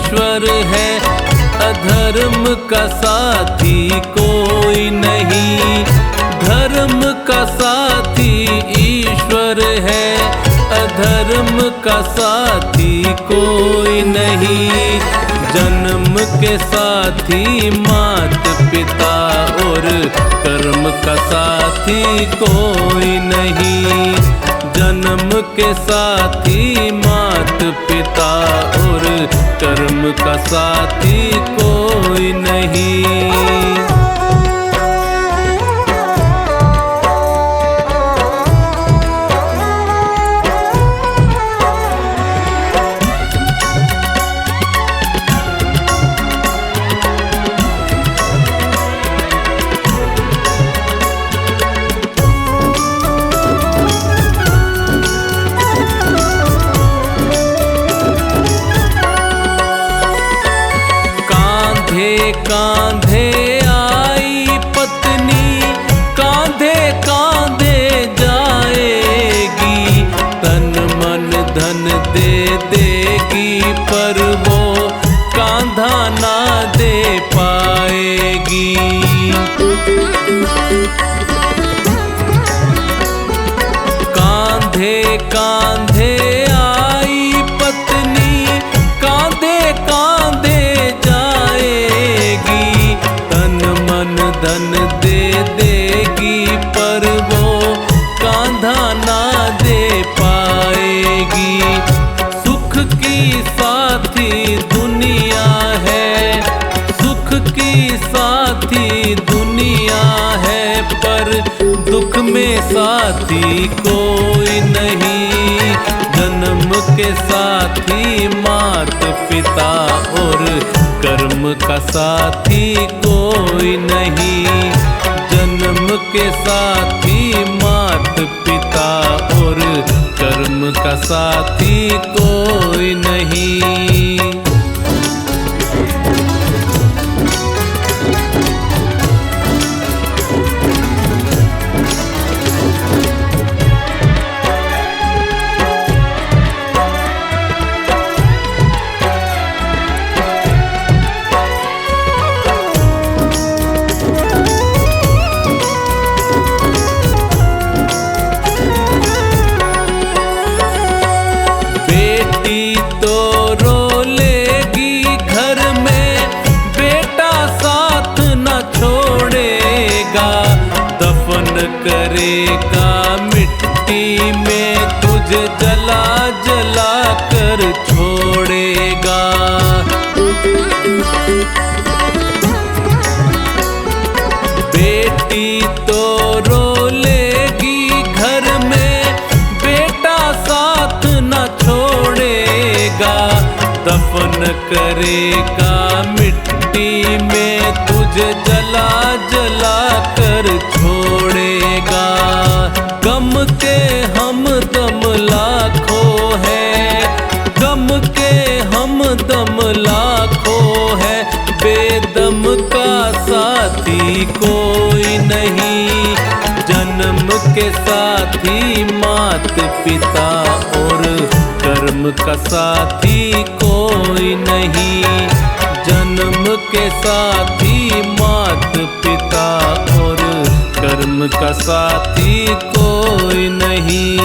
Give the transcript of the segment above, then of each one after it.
ईश्वर है, अधर्म का साथी कोई नहीं। धर्म का साथी ईश्वर है, अधर्म का साथी कोई नहीं। जन्म के साथी मात पिता और कर्म का साथी कोई नहीं। जन्म के साथी मात पिता और कर्म का साथी कोई नहीं। कांधे आई पत्नी, कांधे कांधे जाएगी। तन मन धन दे देगी, पर वो कांधा ना दे पाएगी। कांधे कांधे आई पत्नी, कांधे कांधे धन दे देगी, पर वो कांधा ना दे पाएगी। सुख की साथी दुनिया है, सुख की साथी दुनिया है, पर दुख में साथी कोई नहीं। जन्म के साथी मात पिता और कर्म का साथी कोई नहीं। जन्म के साथी मात पिता और कर्म का साथी कोई नहीं। करेगा मिट्टी में तुझे जला जला कर छोड़ेगा। बेटी तो रो लेगी घर में, बेटा साथ न छोड़ेगा। दफन करेगा मिट्टी में तुझे जला जला कर छोड़ेगा। गम के हम दम लाखों है, गम के हम दम लाखों है, बेदम का साथी कोई नहीं। जन्म के साथी मात पिता और कर्म का साथी कोई नहीं। जन्म के साथी मात पिता और कर्म का साथी कोई नहीं।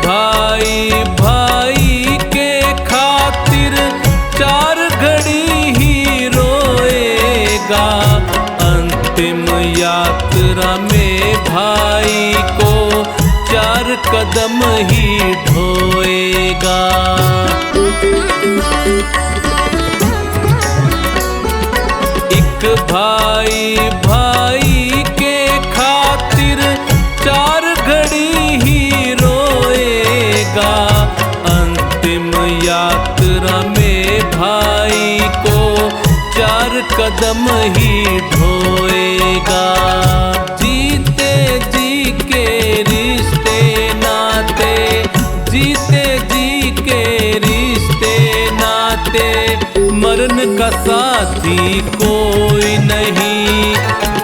भाई भाई के खातिर 4 घड़ी ही रोएगा। अंतिम यात्रा में भाई को 4 कदम ही ढोएगा। एक भाई भाई के खातिर 4 घड़ी ही रोएगा। अंतिम यात्रा में भाई को 4 कदम ही ढोएगा। जीते जी के रिश्ते नाते, जीते जी के रिश्ते नाते, मरण का साथी कोई नहीं।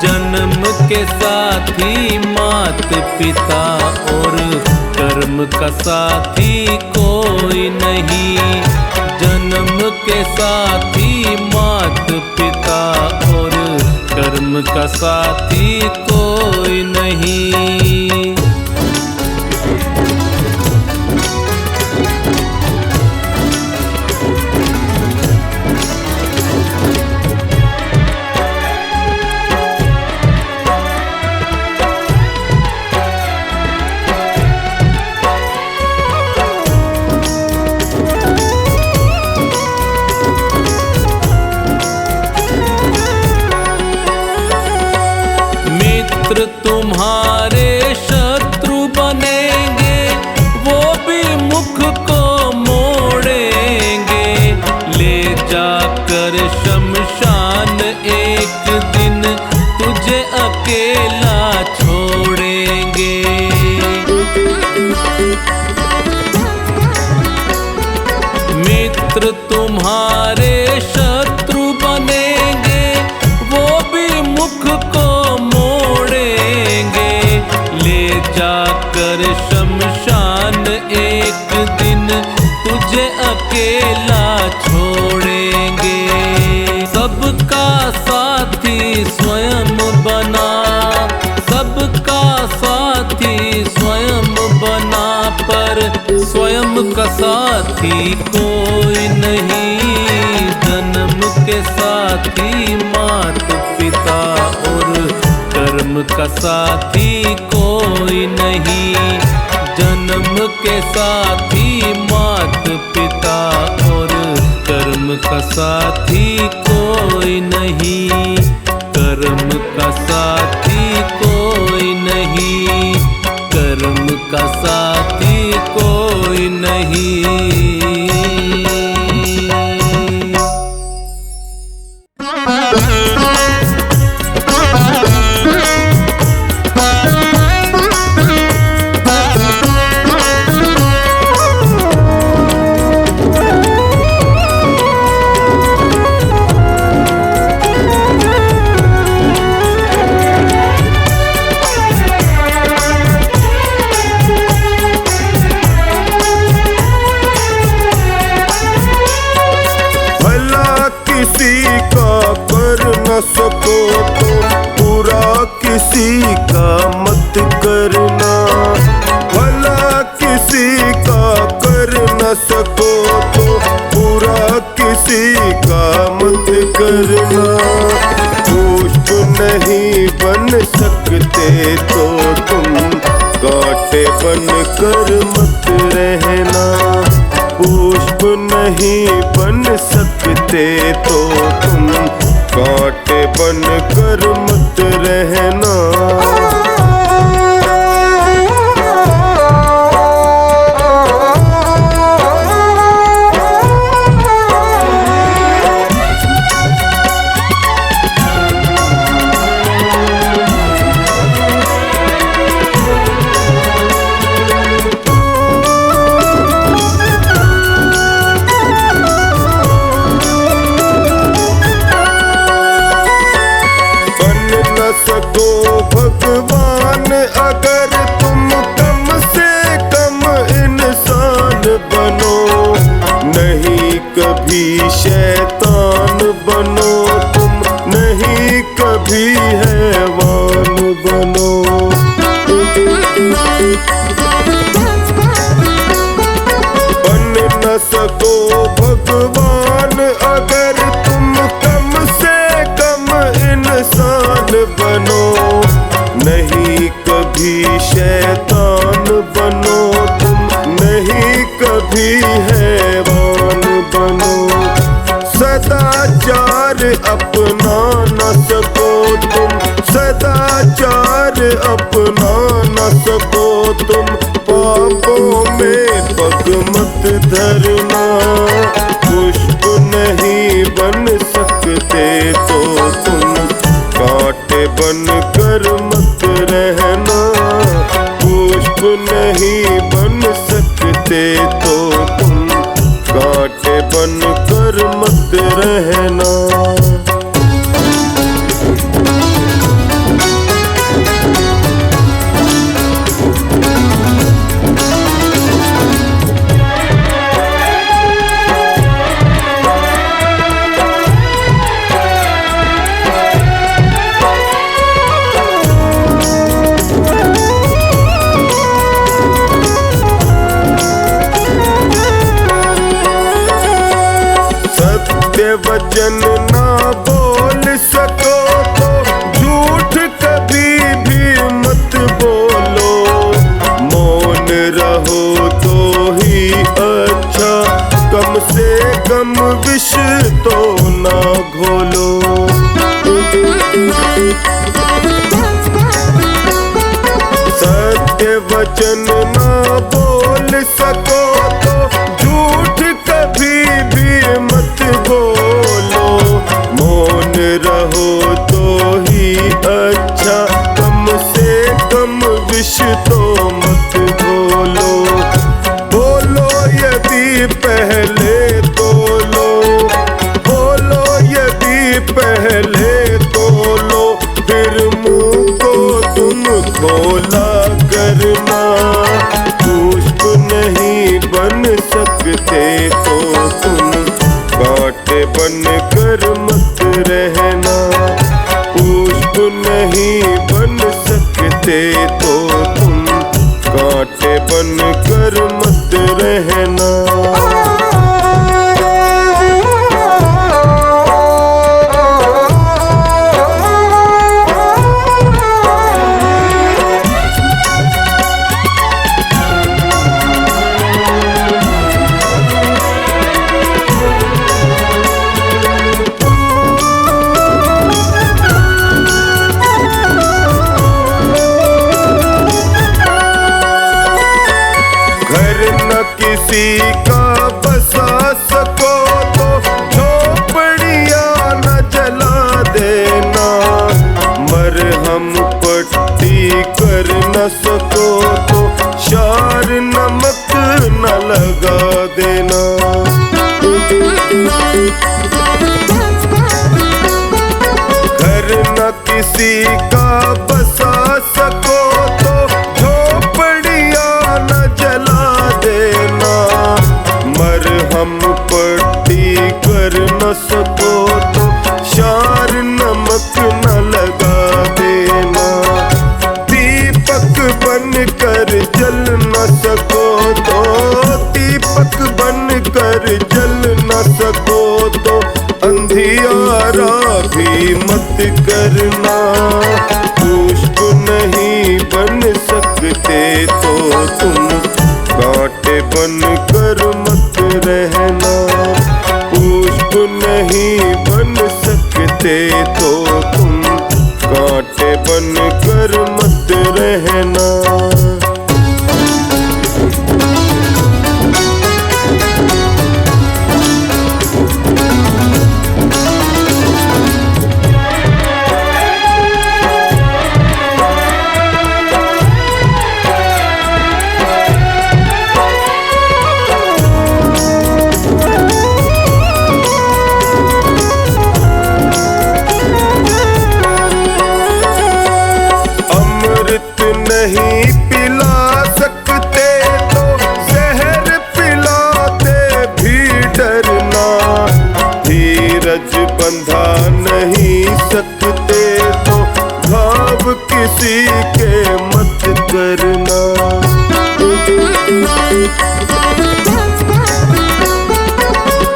जन्म के साथी मात पिता और कर्म का साथी कोई नहीं। जन्म के साथी मात पिता और कर्म का साथी कोई नहीं। मित्र तुम्हारे शत्रु बनेंगे, वो भी मुख को मोड़ेंगे। ले जाकर शमशान एक दिन तुझे अकेला छोड़ेंगे। मित्र तुम्हारे शत्रु बनेंगे, वो भी मुख को ले जाकर शमशान एक दिन तुझे अकेला छोड़ेंगे। सबका साथी स्वयं बना, सबका साथी स्वयं बना, पर स्वयं का साथी कोई नहीं। जन्म के साथी मात पिता और कर्म का साथी कोई नहीं। जन्म के साथी मात पिता और कर्म का साथी कोई नहीं। कर्म का साथी कोई नहीं। कर्म का साथी कोई नहीं। सको तो बुरा किसी का मत करना। भला किसी का कर न सको तो बुरा किसी का मत करना। पुष्प नहीं बन सकते तो तुम कांटे बन कर मत रहना। पुष्प नहीं बन सकते तो तुम कांटे बन कर मत रहना। भगवान अगर तुम कम से कम इंसान बनो, नहीं कभी शैतान बनो, तुम नहीं कभी हैवान बनो। बन न सको भगवान अगर तुम कम से कम इंसान बनो, नहीं कभी शैतान बनो, तुम नहीं कभी हैवान बनो। सदाचार अपना न सको तुम, सदाचार अपना न सको तुम, पापों में पग मत धरना। पुष्प नहीं बन सकते तो कर मत रहना, पुष्प नहीं बन सकते तो तुम कांटे बन कर मत रहना। वचन ना बोल सको तो झूठ कभी भी मत बोलो, मौन रहो तो ही अच्छा, कम से कम विष तो ना घोलो। सत्य वचन ना बोल सको तो झूठ कभी भी मत बोलो, मौन रहो तो ही अच्छा, कम से कम विष तो मत बोलो। बोलो यदि पहले तोलो, बोलो यदि पहले तोलो, फिर मुंह को तुम खोला करना। पुष्प नहीं बन सकते तो तुम कांटे बन कर मत रहना, पुष्प नहीं बन सकते तो तुम कांटे बन कर मत रहना। किसी का बसा सको तो झोपड़ियाँ न जला देना, मरहम पट्टी कर न सको तो शार नमक न लगा देना। घर न किसी का बसा सको तो झोपड़ियाँ न जला देना, मरहम पट्टी कर न सको तो शार नमक न लगा देना। दीपक बन कर जल न सको तो, दीपक बन कर जल न सको तो अंधियारा भी मत करना। पुष्प नहीं बन सकते तो तुम कांटे बन कर मत रहना, पुष्प नहीं बन सकते तो तुम कांटे बन कर मत रहना। नहीं पिला सकते तो जहर पिलाते भी डरना, धीरज बंधा नहीं सकते तो घाव किसी के मत करना।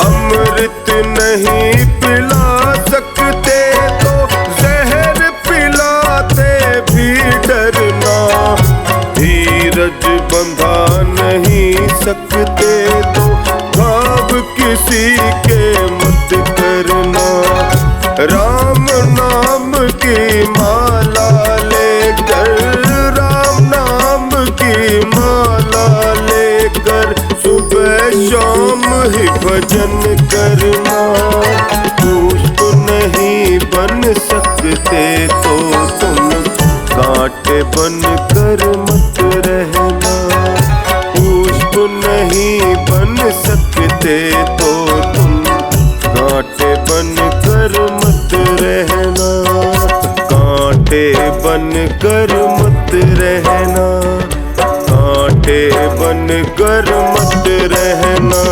अमृत नहीं पिला सकते तो जहर पिलाते भी डरना, धीरज बंधा नहीं सकते तो घाव किसी के मत करना। राम नाम की माला लेकर, राम नाम की माला लेकर सुबह शाम ही भजन करना। पुष्प नहीं बन सकते तो तुम कर मत रहना, कांटे बन कर मत रहना।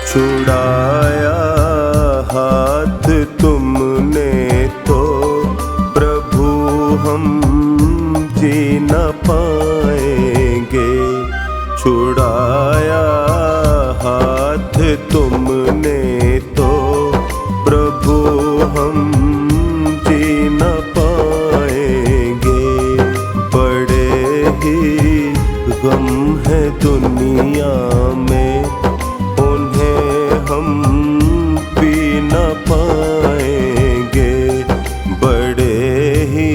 छुड़ाया हाथ तुमने तो प्रभु हम जी न पाएंगे। छुड़ाया हाथ तुमने तो प्रभु हम जी न पाएंगे। बड़े ही गम है दुनिया में, उन्हें हम पी न पाएंगे। बड़े ही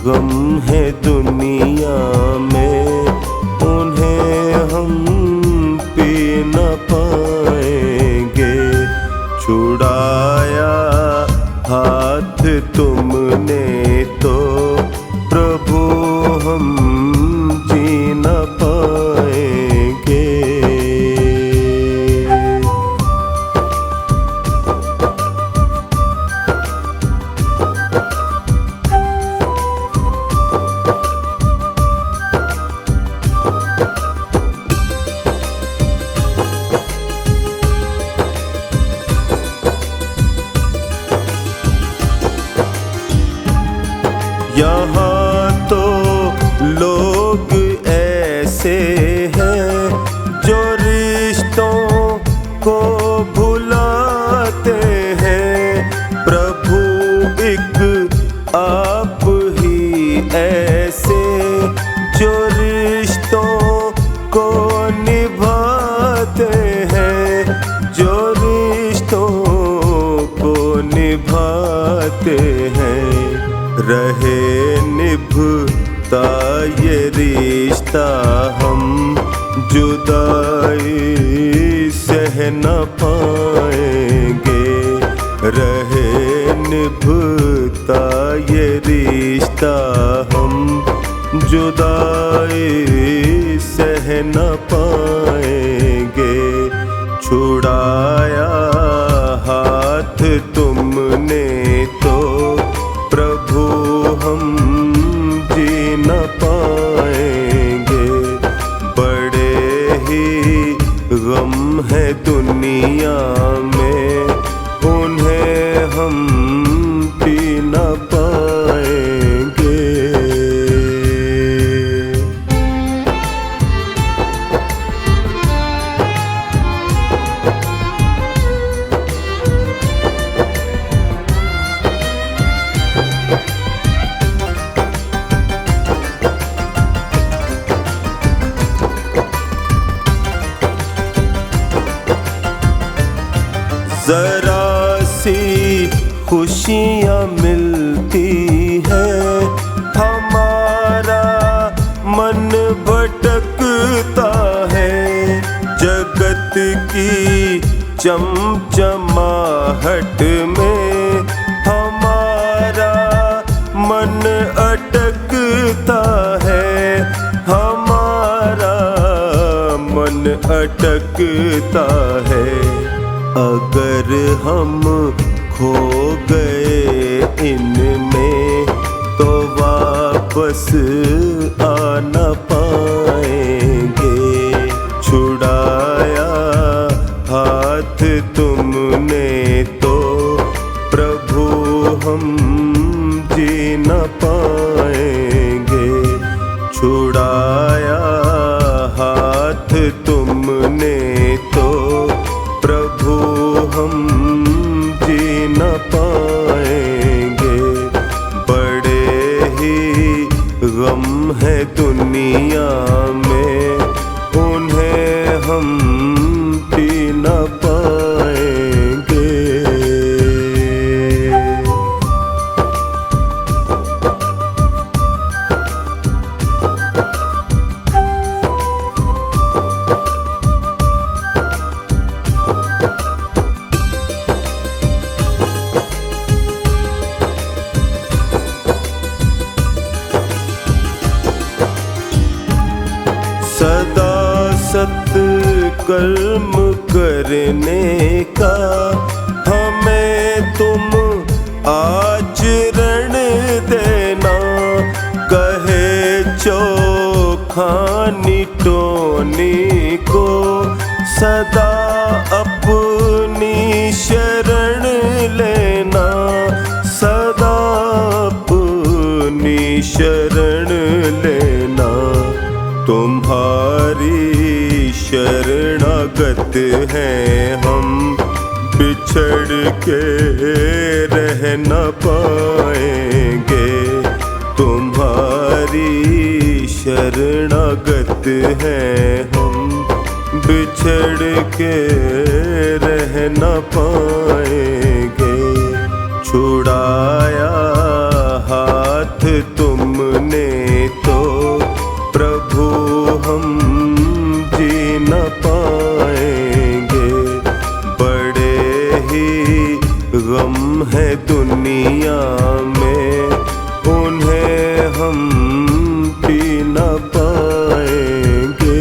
गम है दुनिया में, उन्हें हम पी न पाएंगे। छुड़ाया हाथ तुमने तो प्रभु हम जी न पाएंगे। यहाँ तो लोग ऐसे हैं जो रिश्तों को भुलाते हैं। प्रभु एक आप ही ऐसे जो रिश्तों को निभाते हैं, जो रिश्तों को निभाते हैं। रहे निभता ये रिश्ता हम जुदाई सह न पाएंगे। रहे निभता ये रिश्ता हम जुदाई सह न पाएंगे। छुड़ाया हाथ तुमने तो प्रभु हम जी न पाएंगे। बड़े ही गम है दुनिया में, उन्हें हम पी न पाएंगे। जरा सी खुशियाँ मिलती है, हमारा मन भटकता है। जगत की चमचमाहट में हमारा मन अटकता है। हमारा मन अटकता है। अगर हम खो गए इनमें तो वापस आ न पाएंगे। छुड़ाया हाथ तुमने तो प्रभु हम जी न पाएंगे। छुड़ाया हाथ तुमने तो प्रभु हम जी न पाएंगे। बड़े ही गम है दुनिया में, उन्हें हम पी न पाएंगे। सदा सत्कर्म करने का हमें तुम आचरण देना। कहे चोखानी टोनी को सदा शरण लेना, तुम्हारी शरणागत हैं हम, बिछड़ के रह न पाएंगे। तुम्हारी शरणागत हैं हम, बिछड़ के रह न पाएंगे। छुड़ाया हाथ तुमने तो प्रभु हम जी न पाएंगे। बड़े ही गम है दुनिया में, उन्हें हम पी न पाएंगे।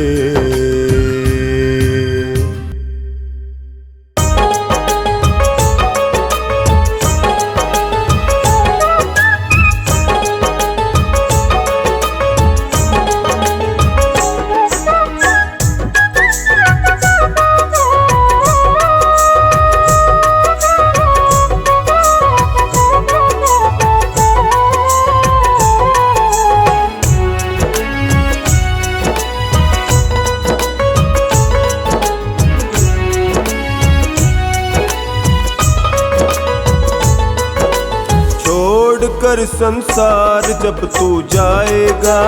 कर संसार जब तू जाएगा,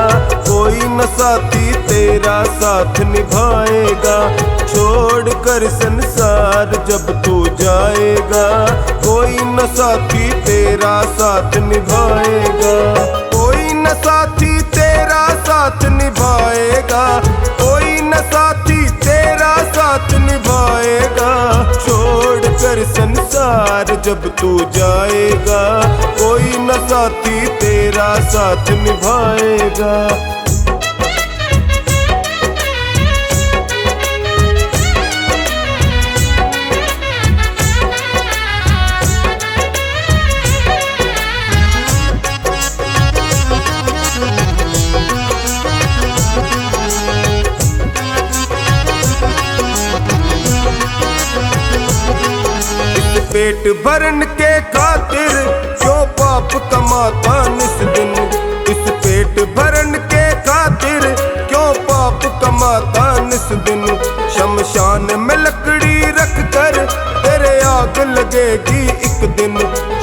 कोई न साथी तेरा साथ निभाएगा। छोड़ कर संसार जब तू जाएगा, कोई न साथी तेरा साथ निभाएगा। कोई न साथी तेरा साथ निभाएगा, कोई न साथी तेरा साथ निभाएगा। छोड़ कर संसार जब तू जाएगा, कोई न साथी तेरा साथ निभाएगा। पेट भरन के खातिर क्यों पाप कमाता निस दिन। इस पेट भरन के खातिर क्यों पाप कमाता निस दिन। शमशान में लकड़ी रख कर तेरे आग लगेगी एक दिन।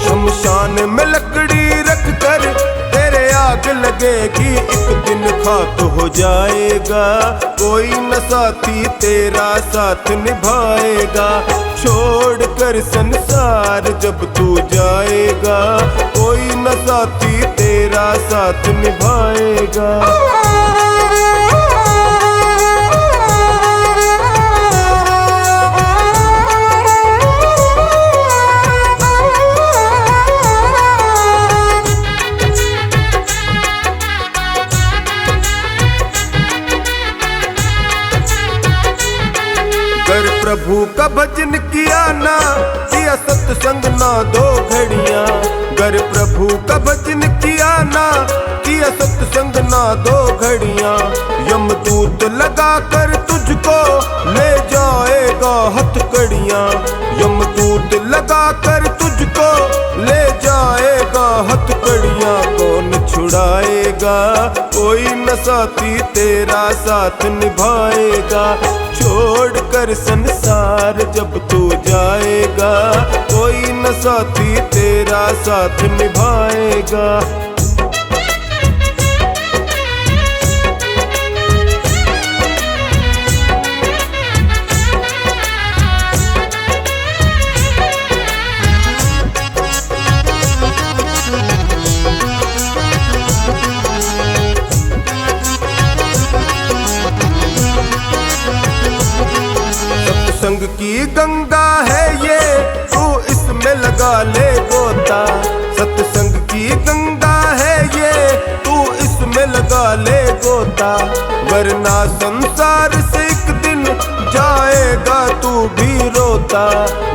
शमशान में लकड़ी रख कर तेरे आग लगेगी एक दिन। खाक हो जाएगा कोई न साथी तेरा साथ निभाएगा। छोड़ कर संसार जब तू जाएगा, कोई न साथी तेरा साथ निभाएगा। कर प्रभु का भजन किया ना, किया सत्संग ना 2 घड़ियां। कर प्रभु का भजन किया ना, किया सत्संग ना 2 घड़ियां। यमदूत लगा कर तुझको ले जाएगा हथकड़ियां। यमदूत लगा कर तुझको ले जाएगा हथकड़ियां। कौन छुड़ाएगा कोई न साथी तेरा साथ निभाएगा। छोड़ कर संसार जब तू जाएगा, कोई न साथी तेरा साथ निभाएगा। सत्संग की गंगा है ये, तू इसमें लगा ले गोता। सत्संग की गंगा है ये, तू इसमें लगा ले गोता। वरना संसार से एक दिन जाएगा तू भी रोता।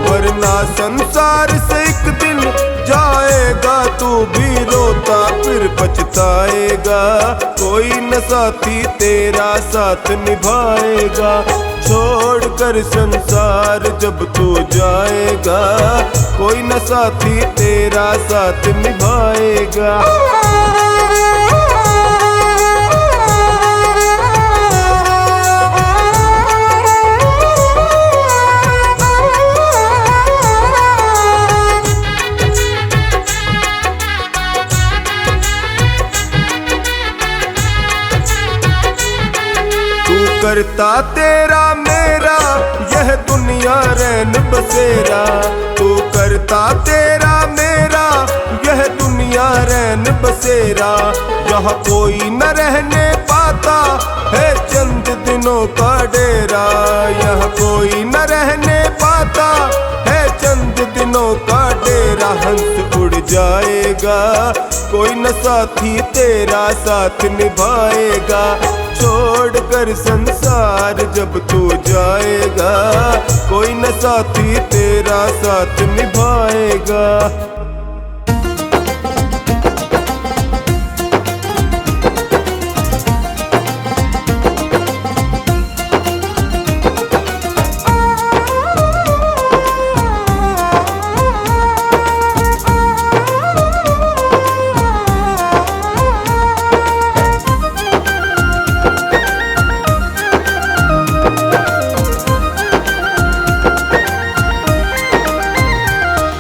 वरना संसार से एक दिन जाएगा तू भी रोता। फिर पछताएगा कोई न साथी तेरा साथ निभाएगा। छोड़ कर संसार जब तू जाएगा, कोई न साथी तेरा साथ निभाएगा। करता तेरा मेरा यह दुनिया रैन बसेरा। तू करता तेरा मेरा यह दुनिया रैन बसेरा। यहाँ कोई न रहने पाता है चंद दिनों का डेरा। यहाँ कोई न रहने पाता है चंद दिनों का डेरा। हंस उड़ जाएगा कोई न साथी तेरा साथ निभाएगा। छोड़ कर संसार जब तू जाएगा कोई न साथी तेरा साथ निभाएगा।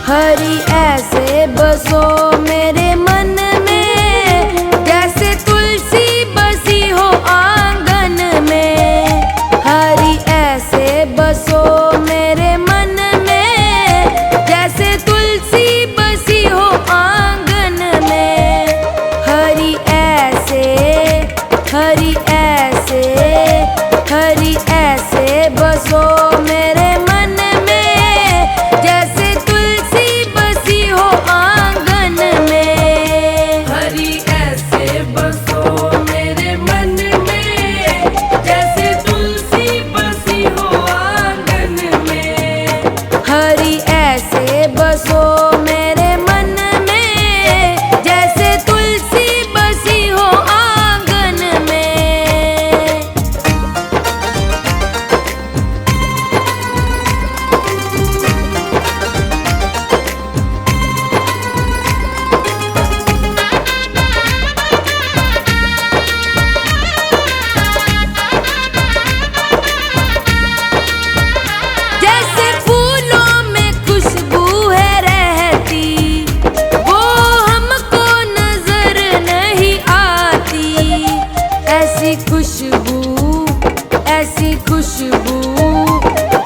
हरि ऐसे बसो मेरे मन में जैसे तुलसी बसी हो आंगन में। हरि ऐसे बसो मेरे मन में जैसे तुलसी बसी हो आंगन में। हरि ऐसे हरि ऐसे हरि ऐसे बसो मेरे मन में जैसे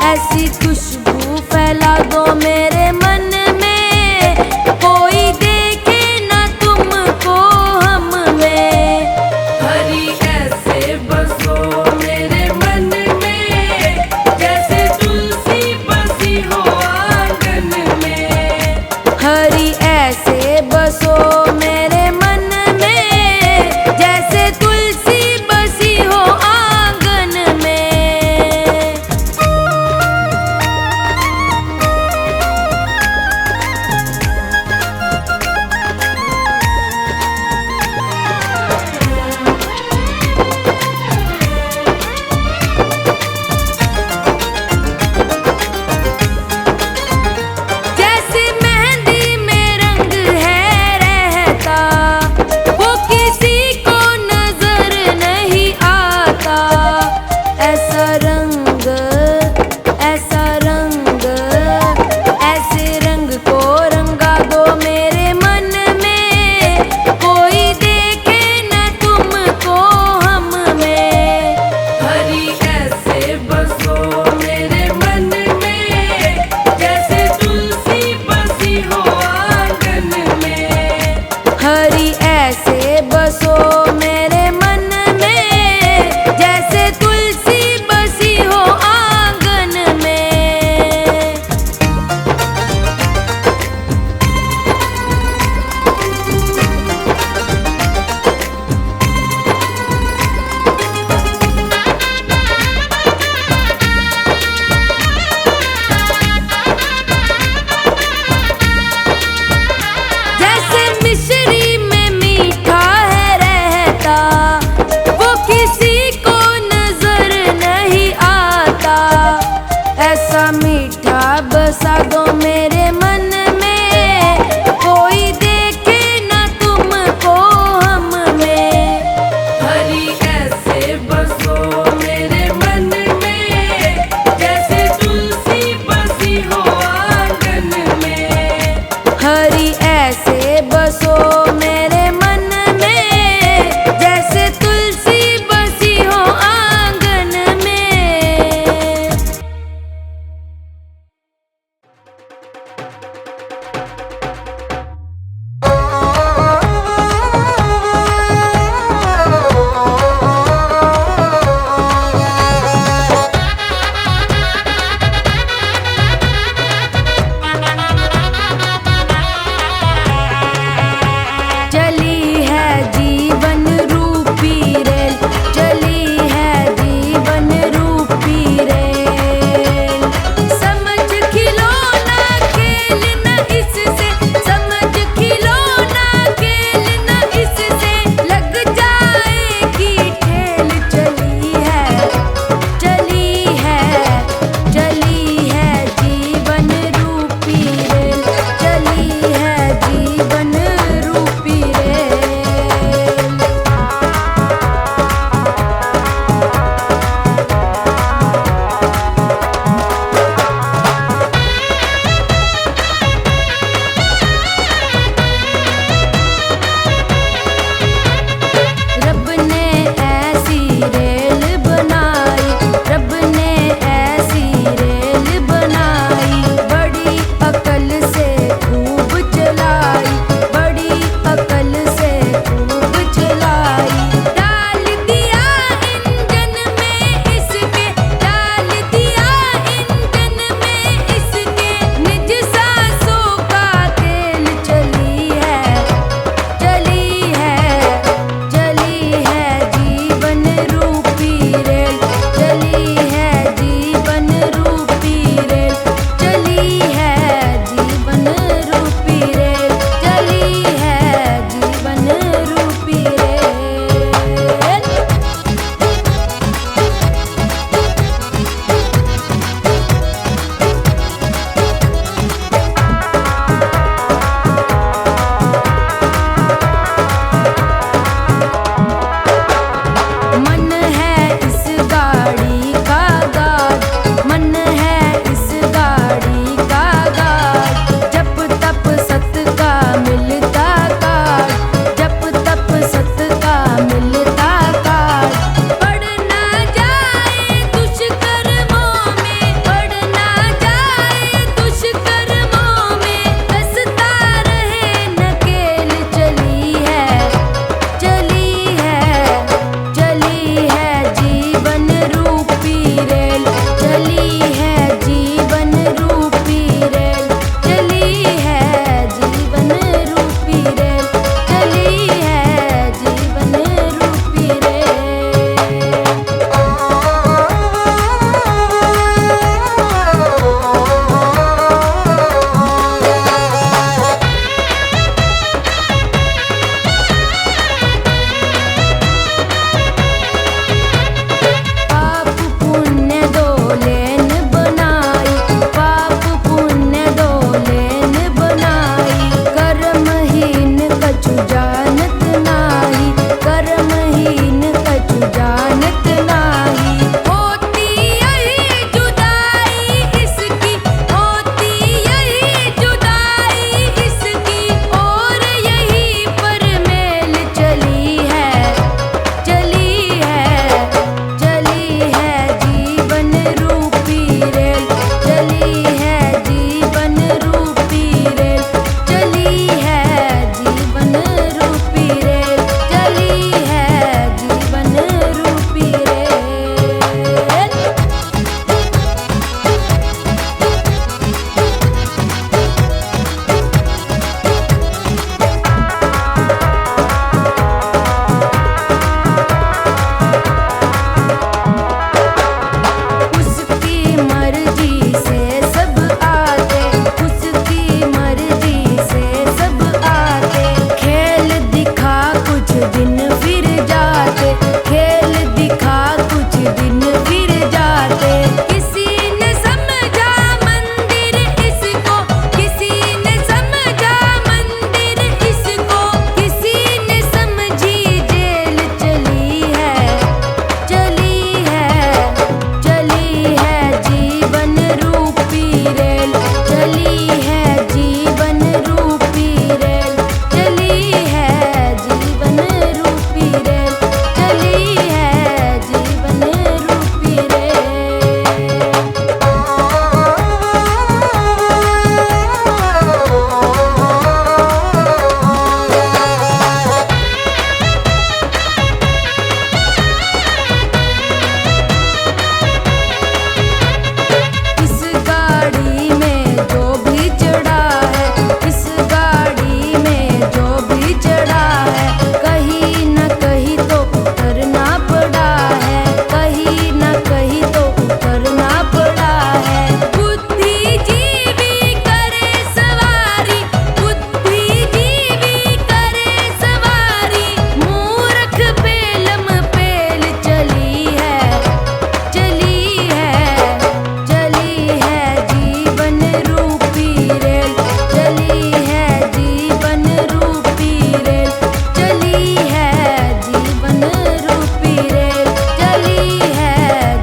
ऐसी खुशबू फैला दो मेरे मन में कोई देखे ना तुमको हम में। हरि ऐसे बसो मेरे मन में जैसे तुलसी बसी हो आंगन में। हरि ऐसे बसो मेरे मन में जैसे तुलसी बसी हो आंगन में। हरि ऐसे बसो मेरे मन में जैसे तुलसी बसी हो आंगन में। जैसे मिश्री में मीठा है रहता वो किसी को नजर नहीं आता। ऐसा मीठा बसा दो मेरे मन में कोई देखे ना तुमको हम में। हरि ऐसे बसो मेरे मन में जैसे तुलसी बसी हो आंगन में। हरि ऐसे बसो मेरे मन में जैसे तुलसी बसी हो आंगन में। से सब आते, उसकी मर्जी से सब आते। खेल दिखा कुछ दिन फिर जाते, खेल दिखा कुछ दिन फिर जाते। किसी ने समझा मंदिर इसको, किसी ने समझा मंदिर इसको, किसी ने समझी जेल चली है, चली है, चली है जीवन रूपी रेल, चली है जीवन रूपी रेल, चली है जीवन रूपी रेल, चली है जीवन रूपी रेल। इस गाड़ी में जो भी चढ़ा है, इस गाड़ी में जो भी चढ़ा है, कहीं न कहीं तो उतरना पड़ा है, कहीं न कहीं तो उतरना पड़ा है। बुद्धिजीवी करे सवारी, बुद्धिजीवी करे सवारी, मूर्ख पेलम पेल चली है, चली है, चली है जीवन रूपी रेल, चली है जीवन रूपी रेल, चली है जीवन रूपी रेल, चली है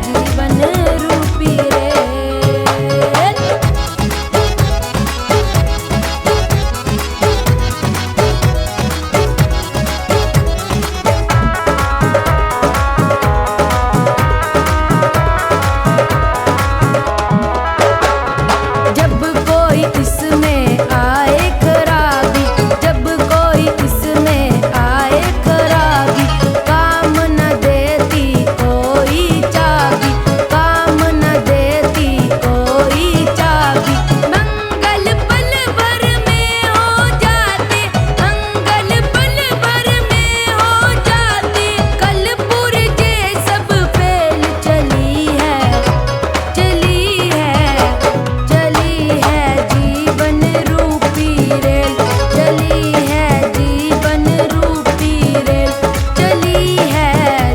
जीवन रूपी रेल। जब कोई इसमें आए खराबी, जब कोई इसमें आए खराबी, काम न देती कोई चाबी, काम न देती कोई चाबी। मंगल पल भर में हो जाते, मंगल पल भर में हो जाते, कल पुरजे सब फेल चली है, चली है, चली है जीवन रूपी रेल, चली है जीवन रूपी रेल, चली है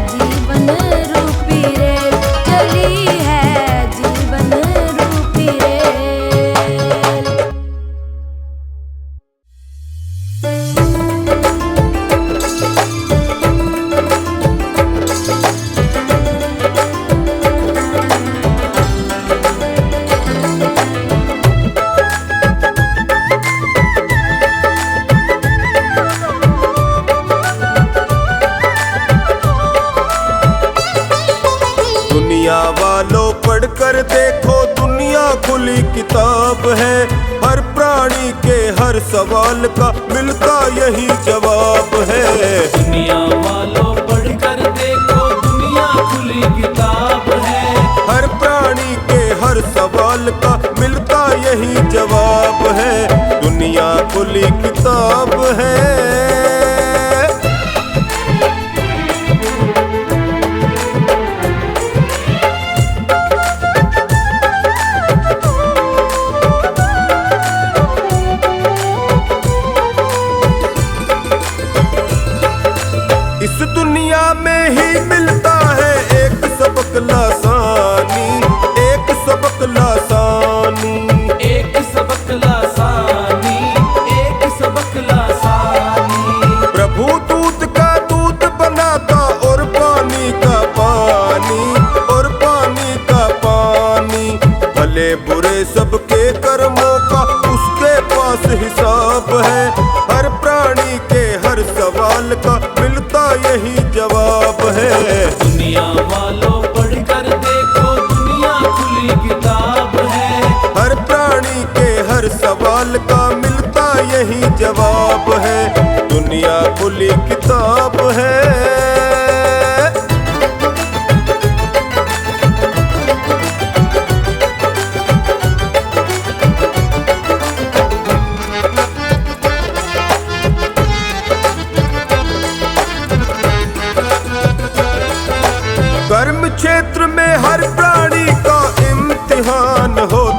जीवन रूपी रेल, चली है जीवन रूपी रेल। दुनिया वालों पढ़कर देखो, दुनिया खुली किताब है। हर प्राणी के हर सवाल का मिलता यही जवाब है। दुनिया वालों पढ़कर देखो, दुनिया खुली किताब है। हर प्राणी के हर सवाल का मिलता यही जवाब है। दुनिया खुली किताब है। इस दुनिया में ही मिलता है एक सबक लासानी, एक सबक लासानी, एक सबक लासानी, एक सबक लासानी। प्रभु दूध का दूध बनाता और पानी का पानी, और पानी का पानी। भले बुरे सबके कर्मों का उसके पास हिसाब है। हर प्राणी के हर सवाल का मिलता यही जवाब है। दुनिया वालों पढ़कर देखो, दुनिया खुली किताब है। हर प्राणी के हर सवाल का मिलता यही जवाब है। दुनिया खुली किताब है। कर्म क्षेत्र में हर प्राणी का इम्तिहान होता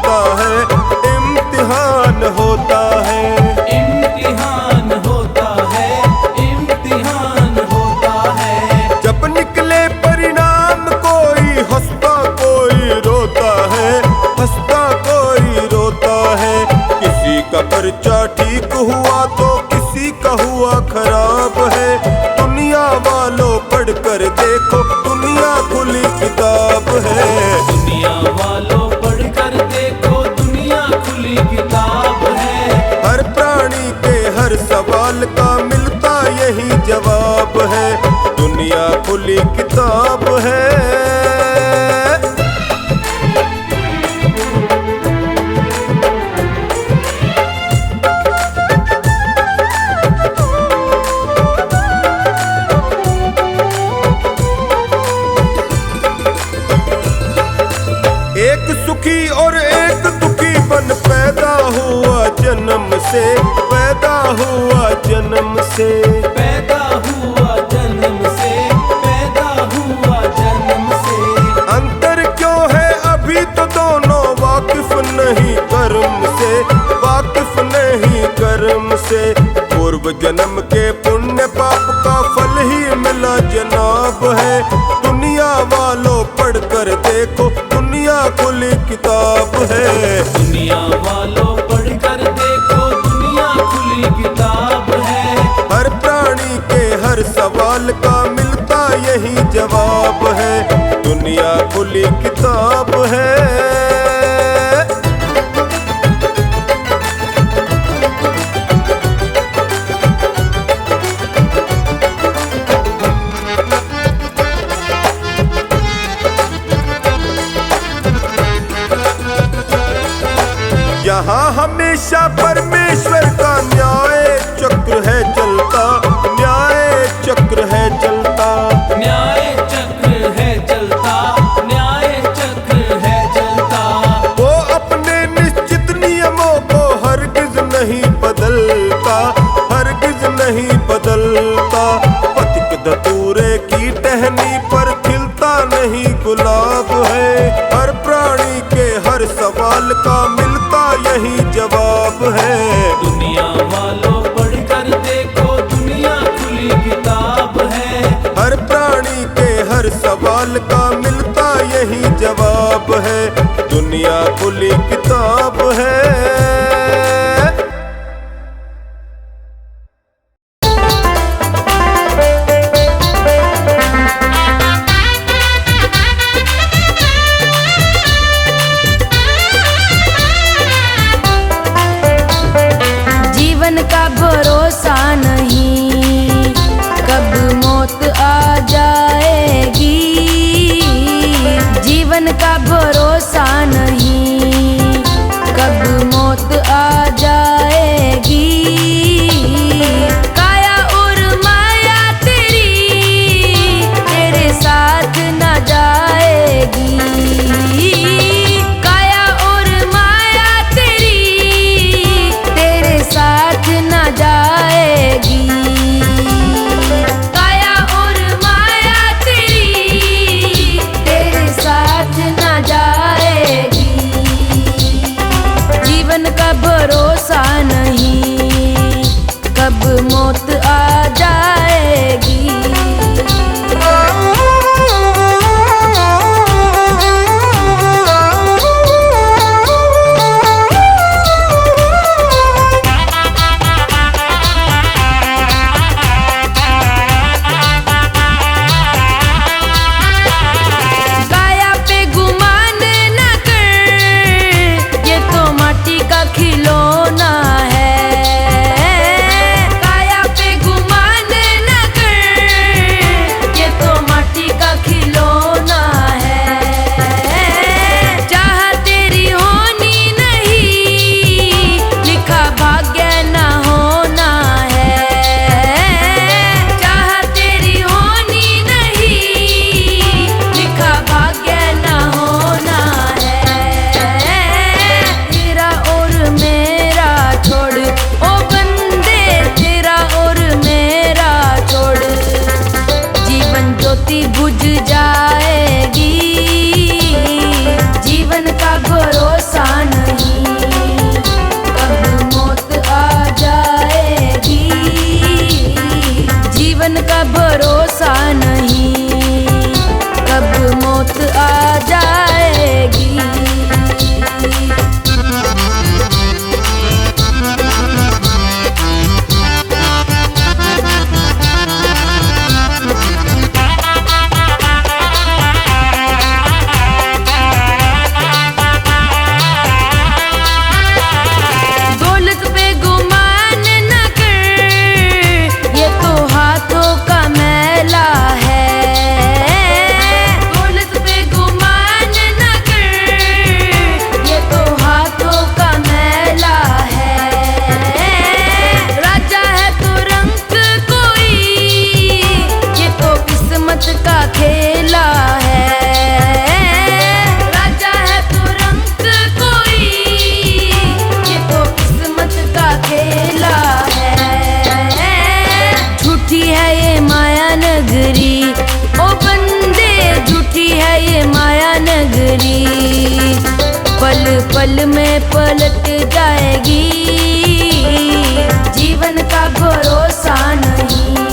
एक दुखी बन पैदा हुआ जन्म से, पैदा हुआ जन्म से। पैदा हुआ जन्म से, पैदा हुआ जन्म से। अंतर क्यों है अभी तो दोनों वाकिफ नहीं कर्म से, वाकिफ नहीं कर्म से। पूर्व जन्म के पुण्य पाप का फल ही मिला जनाब है। दुनिया वालों पढ़ कर देखो, दुनिया खुली किताब है। दुनिया वालों पढ़ कर देखो, दुनिया खुली किताब है। हर प्राणी के हर सवाल का मिलता यही जवाब है। दुनिया खुली किताब है। यहाँ हमेशा परमेश्वर का न्याय चक्र है चलता, न्याय चक्र है चलता। न्याय चक्र है चलता, न्याय चक्र है चलता। वो अपने निश्चित नियमों को हरगिज नहीं बदलता, हरगिज नहीं बदलता। पथिक धतूरे की टहनी पर खिलता नहीं गुलाब है। हर प्राणी के हर सवाल का मिलता यही जवाब है। दुनिया वालों पढ़ कर देखो, दुनिया खुली किताब है। हर प्राणी के हर सवाल का मिलता यही जवाब है। दुनिया खुली किताब है। जीवन का भरोसा नहीं, कब मौत आ जाएगी। जीवन का भरोसा नहीं, कब मौत में पलट जाएगी। जीवन का भरोसा नहीं।